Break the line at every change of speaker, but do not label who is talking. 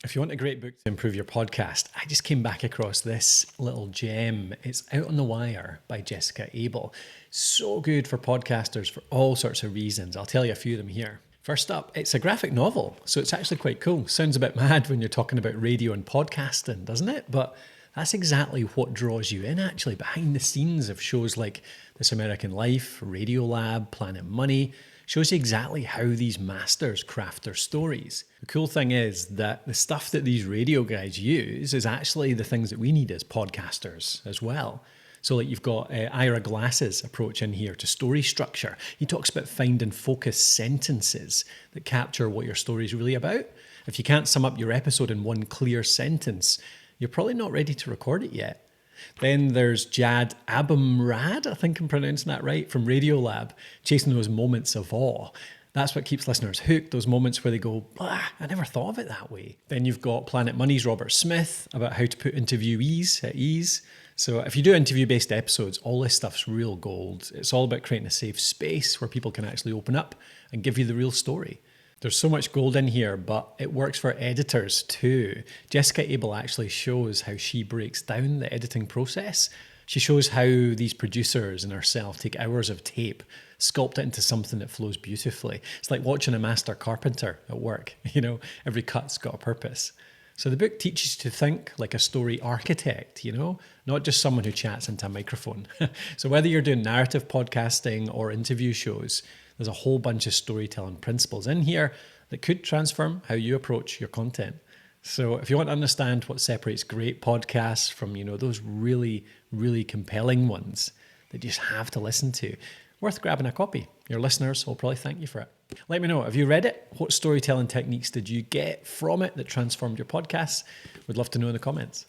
If you want a great book to improve your podcast, I just came back across this little gem. It's Out on the Wire by Jessica Abel. So good for podcasters for all sorts of reasons. I'll tell you a few of them here. First up, it's a graphic novel, so it's actually quite cool. Sounds a bit mad when you're talking about radio and podcasting, doesn't it? But that's exactly what draws you in, actually, behind the scenes of shows like This American Life, Radiolab, Planet Money. Shows you exactly how these masters craft their stories. The cool thing is that the stuff that these radio guys use is actually the things that we need as podcasters as well. So like you've got Ira Glass's approach in here to story structure. He talks about finding focused sentences that capture what your story is really about. If you can't sum up your episode in one clear sentence, you're probably not ready to record it yet. Then there's Jad Abumrad, I think I'm pronouncing that right, from Radiolab, chasing those moments of awe. That's what keeps listeners hooked, those moments where they go, I never thought of it that way. Then you've got Planet Money's Robert Smith about how to put interviewees at ease. So if you do interview-based episodes, all this stuff's real gold. It's all about creating a safe space where people can actually open up and give you the real story. There's so much gold in here, but it works for editors too. Jessica Abel actually shows how she breaks down the editing process. She shows how these producers and herself take hours of tape, sculpt it into something that flows beautifully. It's like watching a master carpenter at work. Every cut's got a purpose. So the book teaches you to think like a story architect, not just someone who chats into a microphone. So whether you're doing narrative podcasting or interview shows, there's a whole bunch of storytelling principles in here that could transform how you approach your content. So if you want to understand what separates great podcasts from, those really, really compelling ones that you just have to listen to, worth grabbing a copy. Your listeners will probably thank you for it. Let me know, have you read it? What storytelling techniques did you get from it that transformed your podcast? Would love to know in the comments.